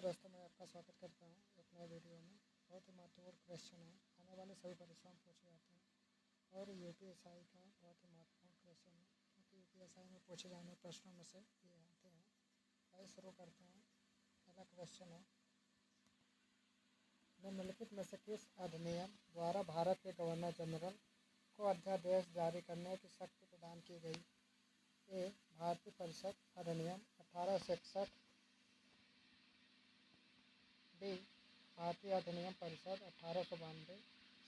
तो दोस्तों, मैं आपका स्वागत करता हूँ एक नए वीडियो में। बहुत ही महत्वपूर्ण क्वेश्चन है, आने वाले सभी परीक्षाओं में पूछे जाते हैं और यूपीएसआई का बहुत ही महत्वपूर्ण क्वेश्चन है, क्योंकि यूपीएसआई में पूछे जाने वाले प्रश्नों में से ये आते हैं। आइए शुरू करते हैं। पहला क्वेश्चन है, निम्नलिखित में से किस अधिनियम द्वारा भारत के गवर्नर जनरल को अध्यादेश जारी करने की शक्ति प्रदान की गई? ए. भारतीय परिषद अधिनियम 1861। बी. भारतीय अधिनियम परिषद 1892।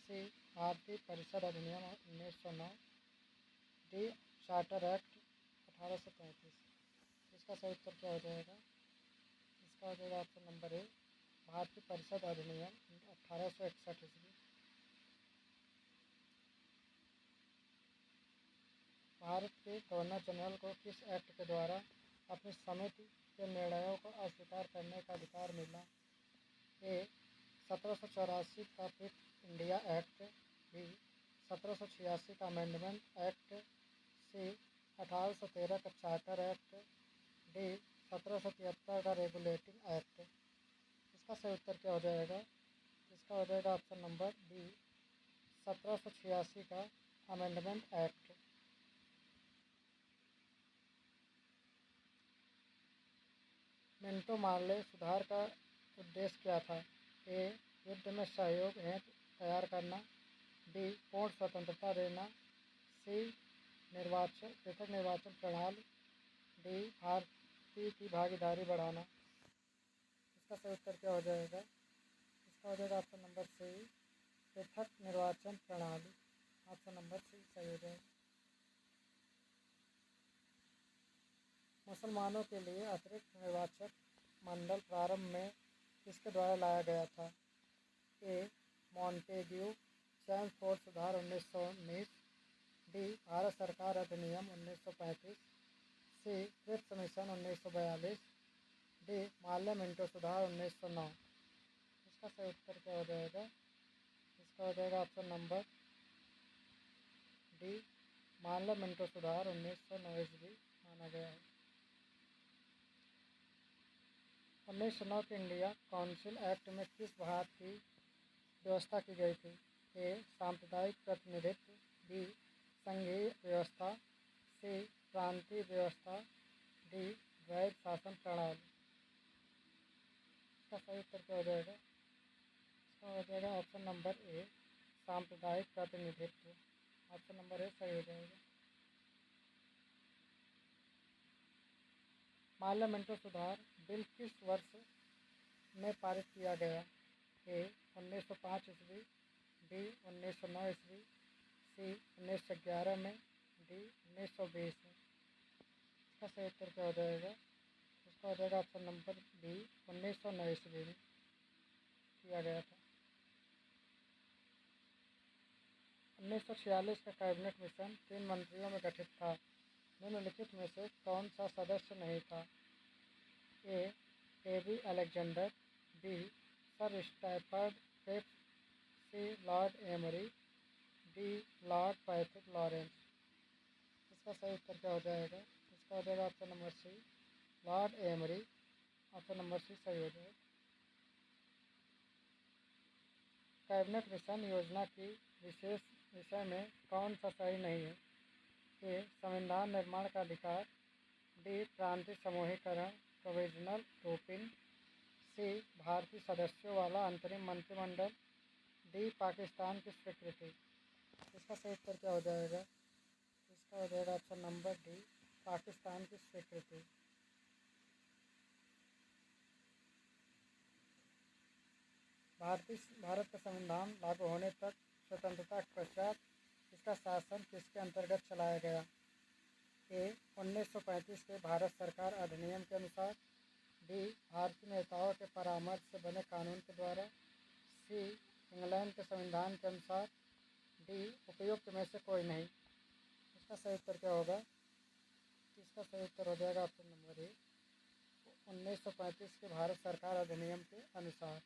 सी. भारतीय परिषद अधिनियम 1909। डी. Charter act 1835। इसका सही उत्तर क्या हो जाएगा? इसका हो जाएगा ऑप्शन नंबर ए, भारतीय परिषद अधिनियम 1861 ईस्वी। भारत के गवर्नर जनरल को किस एक्ट के द्वारा अपनी समिति के निर्णयों को अस्वीकार करने का अधिकार मिला? ए. 1784 का फिट इंडिया एक्ट। बी. 1786 का अमेंडमेंट एक्ट। सी. 1813 का चार्टर एक्ट। डी. 1773 का रेगुलेटिंग एक्ट। इसका सही उत्तर क्या हो जाएगा? इसका हो जाएगा ऑप्शन नंबर बी, 1786 का अमेंडमेंट एक्ट। मिंटो मार्ले सुधार का उद्देश्य क्या था? ए. युद्ध में सहयोग हेतु तैयार करना। बी. पूर्ण स्वतंत्रता देना। सी. पृथक निर्वाचन प्रणाली। डी. भारतीय की भागीदारी बढ़ाना। इसका सही उत्तर क्या हो जाएगा? इसका हो जाएगा ऑप्शन नंबर सी, पृथक निर्वाचन प्रणाली। ऑप्शन नंबर सी सही हो जाएगा। मुसलमानों के लिए अतिरिक्त निर्वाचक मंडल प्रारंभ में किसके द्वारा लाया गया था? ए. मॉन्टेग्यू चैम्सफोर्ड सुधार 1919। डी. भारत सरकार अधिनियम 1935। C. Cripps mission 1942। D. Morley Minto सुधार 1909। इसका सही उत्तर क्या हो जाएगा? इसका हो जाएगा option number D, Morley Minto सुधार 1909 ईस्वी माना गया है। 1909 के इंडिया काउंसिल एक्ट में किस भाग की व्यवस्था की गई थी? ए. सांप्रदायिक प्रतिनिधित्व। बी. संघीय व्यवस्था। सी. प्रांतीय व्यवस्था। डी. वैध शासन प्रणाली। इसका सही उत्तर क्या हो जाएगा? इसका हो जाएगा ऑप्शन नंबर ए, सांप्रदायिक प्रतिनिधित्व। ऑप्शन नंबर ए सही हो जाएगा। मार्ले मिंटो सुधार बिल किस वर्ष में पारित किया गया? ए. 1905 ईस्वी। बी. 1909 ईस्वी। सी. 1911 में। डी. 1920 में। इसका सही उत्तर क्या हो जाएगा? इसका हो जाएगा ऑप्शन नंबर बी, 1909 ईस्वी में किया गया था। 1946 का कैबिनेट मिशन 3 मंत्रियों में गठित था। निम्नलिखित में से कौन सा सदस्य नहीं था? A. AB Alexander. B. Sir Stafford Cripps. C. Lord Amery. D. Lord Patrick Lawrence. इसका सही उत्तर क्या हो जाएगा? इसका हो जाएगा option number C, Lord Amery. Option number C सही हो जाएगा। कैबिनेट मिशन योजना की विशेष विषय में कौन सा सही नहीं है? ए. संविधान निर्माण का अधिकार। डी. प्रांतीय समूहीकरण प्रोविजनल ग्रुपिंग। सी. भारतीय सदस्यों वाला अंतरिम मंत्रिमंडल। डी. पाकिस्तान की स्वीकृति। इसका सही उत्तर क्या हो जाएगा? इसका हो जाएगा ऑप्शन नंबर डी, पाकिस्तान की स्वीकृति। भारत का संविधान लागू होने तक स्वतंत्रता के पश्चात इसका शासन किसके अंतर्गत चलाया गया? ए. 1935 के भारत सरकार अधिनियम के अनुसार। डी. भारतीय नेताओं के परामर्श से बने कानून के द्वारा। सी. इंग्लैंड के संविधान के अनुसार। डी. उपयुक्त में से कोई नहीं। इसका सही उत्तर क्या होगा? इसका सही उत्तर हो जाएगा ऑप्शन नंबर ए, 1935 के भारत सरकार अधिनियम के अनुसार।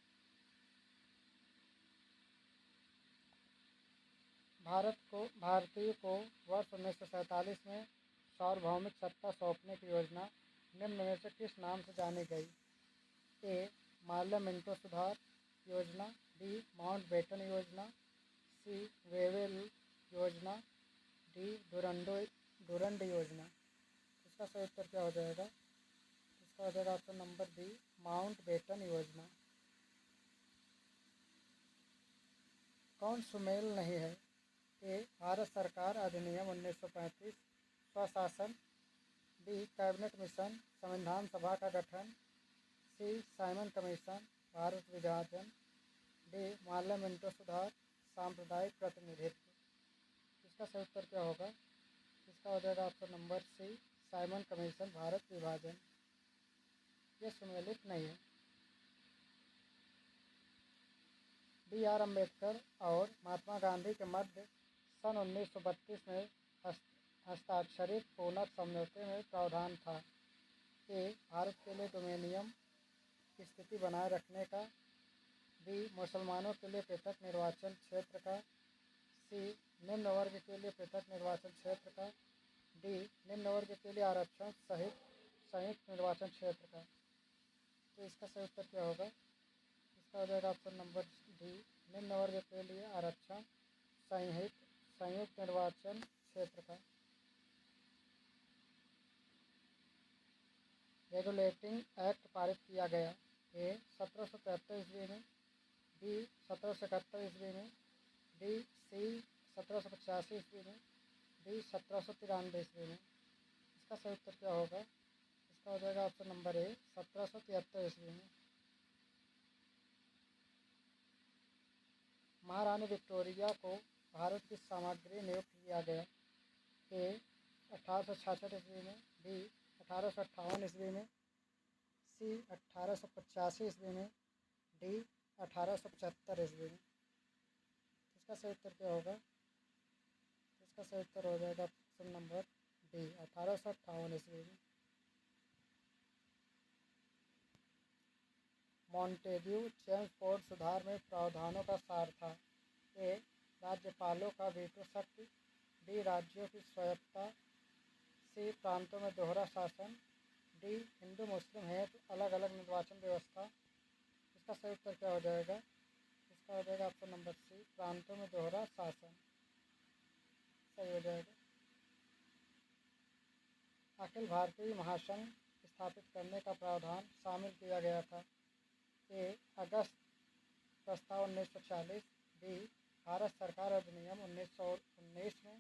भारतीय को वर्ष 1947 में सार्वभौमिक सत्ता सौंपने की योजना निम्न में से किस नाम से जानी गई? ए. मार्ले मिंटो सुधार योजना, डी माउंट बेटन योजना, सी वेवेल योजना, डी डुरंड योजना। इसका सही उत्तर क्या हो जाएगा? इसका हो जाएगा option number B Mountbatten योजना। कौन सुमेल नहीं है? ए भारत सरकार अधिनियम 1935 स्वशासन, बी कैबिनेट मिशन संविधान सभा का गठन, सी साइमन कमीशन भारत विभाजन, डी मार्ले मिंटो सुधार सांप्रदायिक प्रतिनिधित्व। इसका सही उत्तर क्या होगा? इसका हो जाएगा option number C Simon Commission Bharat विभाजन। यह सुमेलित नहीं है। बी आर अम्बेडकर और महात्मा गांधी के मध्य सन 1932 में हस्ताक्षरित पूनक समझौते में प्रावधान था। ए भारत के लिए डोमेनियम की स्थिति बनाए रखने का, बी मुसलमानों के लिए पृथक निर्वाचन क्षेत्र का, सी निम्न वर्ग के लिए पृथक निर्वाचन क्षेत्र का, डी निम्न वर्ग के लिए आरक्षण सहित संयुक्त निर्वाचन क्षेत्र का। तो इसका सही उत्तर क्या होगा? इसका हो जाएगा ऑप्शन नंबर डी निम्न वर्ग के लिए आरक्षण सहित संयुक्त निर्वाचन क्षेत्र का। रेगुलेटिंग एक्ट पारित किया गया। ए 1773 ईस्वी में, बी 1771 ईस्वी में, डी सी 1785 ईस्वी में, डी 1793 ईस्वी में। इसका सही उत्तर क्या होगा? इसका हो जाएगा ऑप्शन नंबर ए 1773 ईस्वी में। महारानी विक्टोरिया को भारत की सामग्री नियुक्त किया गया। ए 1866 ईस्वी में, बी 1858 ईस्वी में, सी 1885 ईस्वी में, डी 1875 ईस्वी में। इसका सही उत्तर क्या होगा? इसका सही उत्तर हो जाएगा ऑप्शन नंबर डी 1858 ईस्वी में। मॉन्टेग्यू चेम्सफोर्ड सुधार में प्रावधानों का सार था। ए राज्यपालों का वीटो शक्ति, बी राज्यों की स्वायत्तता, सी प्रांतों में दोहरा शासन, डी हिंदू मुस्लिम हेतु अलग अलग निर्वाचन व्यवस्था। इसका सही उत्तर क्या हो जाएगा? इसका हो जाएगा ऑप्शन नंबर सी प्रांतों में दोहरा शासन। सही हो जाएगा। अखिल भारतीय महासंघ स्थापित करने का प्रावधान शामिल किया गया था। ए अगस्त प्रस्ताव 1940, बी भारत सरकार अधिनियम 1919 में,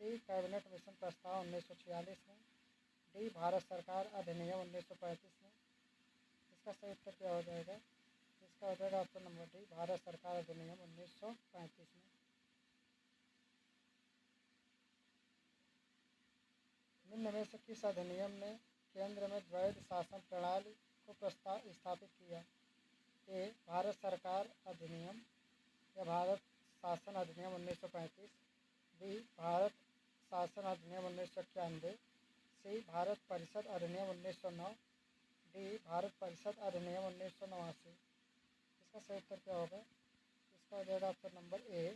सी कैबिनेट मिशन प्रस्ताव 1946 में, डी भारत सरकार अधिनियम 1935 में। इसका सही उत्तर क्या हो जाएगा? इसका हो जाएगा ऑप्शन नंबर डी भारत सरकार अधिनियम 1935 में। निम्न में से किस अधिनियम ने केंद्र में द्वैध शासन प्रणाली को स्थापित किया? ए भारत सरकार अधिनियम या भारत शासन अधिनियम 1935, बी भारत शासन अधिनियम 1991, सी भारत परिषद अधिनियम 1909, डी भारत परिषद अधिनियम 1989। इसका सही उत्तर क्या होगा? इसका हो जाएगा ऑप्शन नंबर ए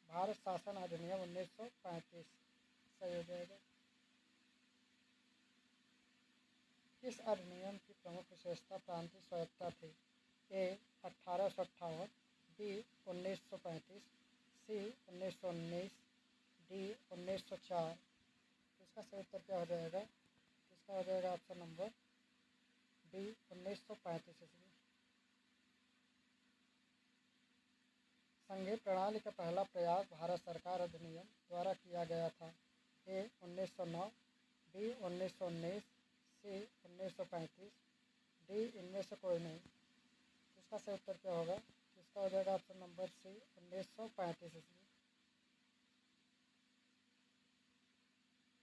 भारत शासन अधिनियम 1935। सही हो जाएगा। किस अधिनियम की प्रमुख विशेषता प्रांतीय स्वायत्तता थी? ए 1858, बी 1935, सी 1919, डी 1904। इसका सही उत्तर क्या हो जाएगा? इसका हो जाएगा ऑप्शन नंबर डी 1935 ईस्वी। संघीय प्रणाली का पहला प्रयास भारत सरकार अधिनियम द्वारा किया गया था। ए 1909, बी 1919, सी 1935, डी इनमें से कोई नहीं। इसका सही उत्तर क्या होगा? इसका हो जाएगा ऑप्शन नंबर सी 1935 ईस्वी।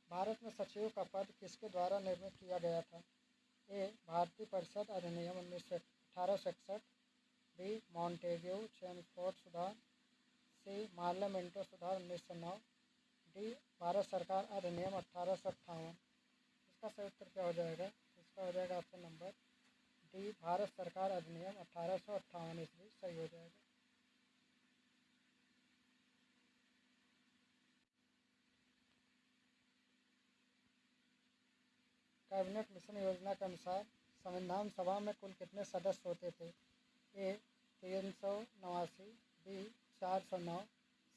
भारत में सचिव का पद किसके द्वारा निर्मित किया गया था? ए भारतीय परिषद अधिनियम 1861, बी मॉन्टेग्यू चेम्सफोर्ड सुधार, सी मार्ले मिंटो सुधार 1909, डी भारत सरकार अधिनियम 1858। इसका सही उत्तर क्या हो जाएगा? इसका हो जाएगा ऑप्शन नंबर डी भारत सरकार अधिनियम 1858 ईस्वी। सही हो जाएगा। कैबिनेट मिशन योजना के अनुसार संविधान सभा में कुल कितने सदस्य होते थे? ए 389, बी 409,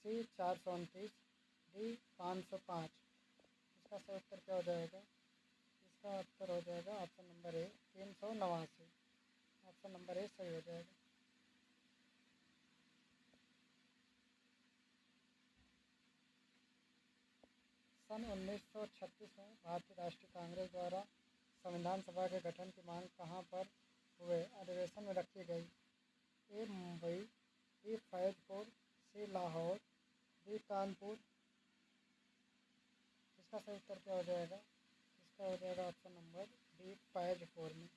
सी 429, डी 505। इसका सही उत्तर क्या हो जाएगा? इसका उत्तर हो जाएगा ऑप्शन नंबर ए 389। ऑप्शन नंबर ए सही हो जाएगा। सन 1936 में भारतीय राष्ट्रीय कांग्रेस द्वारा संविधान सभा के गठन की मांग कहाँ पर हुए अधिवेशन में रखी गई? ए मुंबई, बी फैजपुर, सी लाहौर, डी कानपुर। इसका सही उत्तर क्या हो जाएगा? इसका हो जाएगा ऑप्शन नंबर डी फैजपुर में।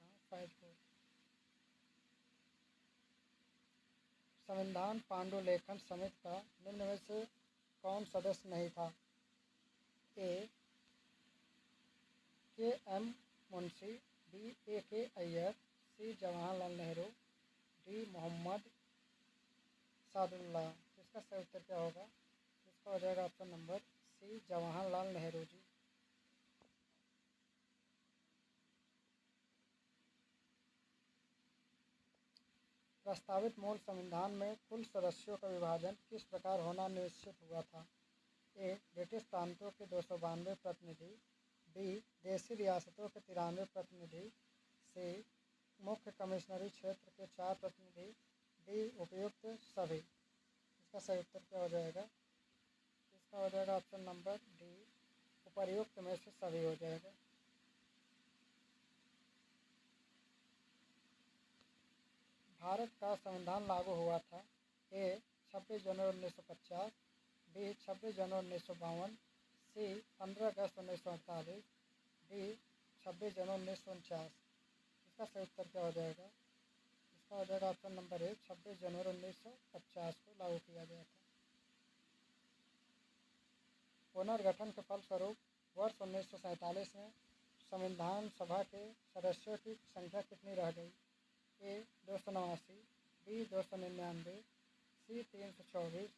हाँ, फैजपुर। संविधान पांडुलेखन समिति का निम्न में से कौन सदस्य नहीं था? ए के M Munshi, B A K Ayyar, C Jawaharlal Nehru, D Mohammad Saadulla. इसका सही उत्तर क्या होगा? इसका हो जाएगा option number C Jawaharlal Nehru ji. प्रस्तावित मूल संविधान में कुल सदस्यों का विभाजन किस प्रकार होना निश्चित हुआ था? ए ब्रिटिश प्रांतों के 292 प्रतिनिधि, बी देशी रियासतों के 93 प्रतिनिधि, सी मुख्य कमिश्नरी क्षेत्र के 4 प्रतिनिधि, डी उपयुक्त सभी। इसका सही उत्तर क्या हो जाएगा? इसका हो जाएगा ऑप्शन नंबर डी उपर्युक्त में से सभी हो जाएगा। भारत का संविधान लागू हुआ था। ए 26 जनवरी 1950, बी 26 जनवरी 1952, सी 15 अगस्त 1948, डी 26 जनवरी 1949। इसका सही उत्तर क्या हो जाएगा? इसका हो जाएगा ऑप्शन नंबर ए 26 जनवरी 1950 को लागू किया गया था। पुनर्गठन के फलस्वरूप वर्ष 1947 में संविधान सभा के सदस्यों की संख्या कितनी रह गई? ए 289, बी 299, सी 324,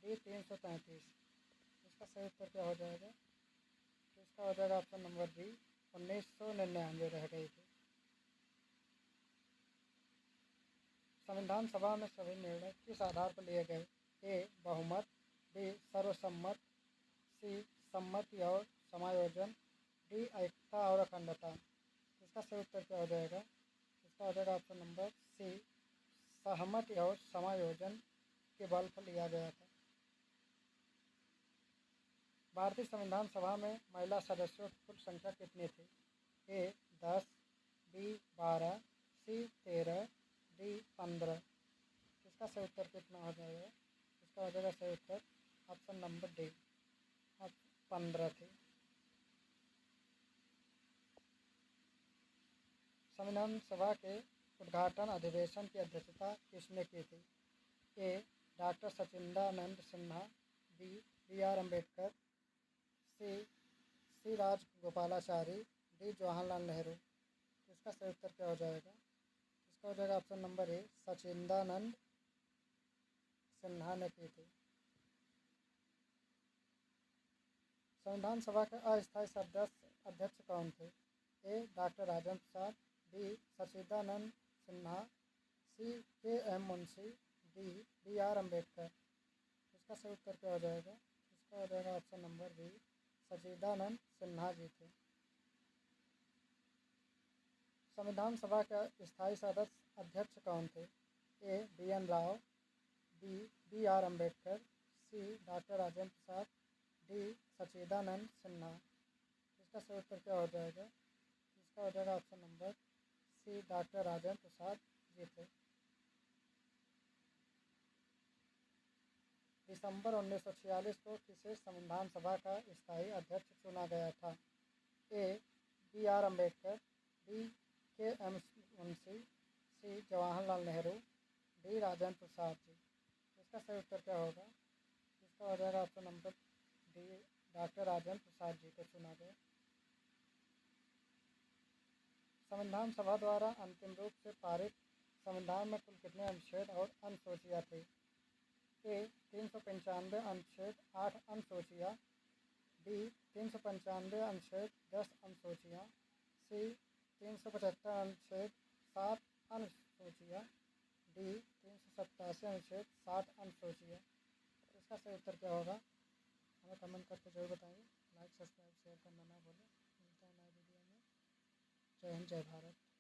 डी 333। इसका सही उत्तर क्या हो जाएगा? इसका हो जाएगा ऑप्शन नंबर बी 1999 रह गई थी। संविधान सभा में सभी निर्णय किस आधार पर लिए गए? ए बहुमत, बी सर्वसम्मत, सी सम्मति और समायोजन, डी एकता और अखंडता। इसका सही उत्तर क्या हो जाएगा? इसका हो जाएगा ऑप्शन नंबर सी सहमति और समायोजन के बल पर लिया गया था। भारतीय संविधान सभा में महिला सदस्यों की कुल संख्या कितनी थी? ए 10, बी 12, सी 13, डी 15। इसका सही उत्तर कितना हो जाएगा? इसका हो जाएगा सही उत्तर ऑप्शन नंबर डी 15 थी। संविधान सभा के उद्घाटन अधिवेशन की अध्यक्षता किसने की थी? A doctor Sachchidanand Sinha, B B R Ambedkar, C Rajagopalachari, D Jawaharlal Nehru. इसका सही उत्तर क्या हो जाएगा? इसका हो जाएगा option number A Sachchidanand Sinha ने की थी। संविधान सभा के अस्थायी अध्यक्ष कौन थे? A doctor Rajendra Prasad, B Sachchidanand Sinha, C K M Munshi, D B R Ambedkar. इसका सही उत्तर क्या हो जाएगा? इसका हो जाएगा option number B Sachchidanand Sinha ji थे। संविधान सभा के स्थायी सदस्य अध्यक्ष कौन थे? A B N Rau, B B R Ambedkar, C doctor Rajendra Prasad, D Sachchidanand Sinha. इसका सही उत्तर क्या हो जाएगा? इसका हो जाएगा ऑप्शन नंबर सी डॉक्टर राजेंद्र प्रसाद जी थे। दिसंबर 1946 को किसे संविधान सभा का स्थायी अध्यक्ष चुना गया था? A B R Ambedkar, B K M Munshi, C Jawaharlal Nehru, D Rajendra Prasad ji. इसका सही उत्तर क्या होगा? इसका हो जाएगा option number D doctor Rajendra Prasad ji को चुना गया। संविधान सभा द्वारा अंतिम रूप से पारित संविधान में कुल कितने अनुच्छेद और अनुसूचियाँ थी? ए 395 अनुच्छेद 8 अनुसूचियाँ, बी 395 अनुच्छेद 10 अनुसूचियाँ, सी 375 अनुच्छेद 7 अनुसूचिया, डी 387 अनुच्छेद 60 अनुसूचिया। तो इसका सही उत्तर क्या होगा हमें कमेंट करके जरूर बताइए। लाइक सब्सक्राइब शेयर करना ना भूलें। मिलते हैं नए वीडियो में। जय हिंद जय भारत।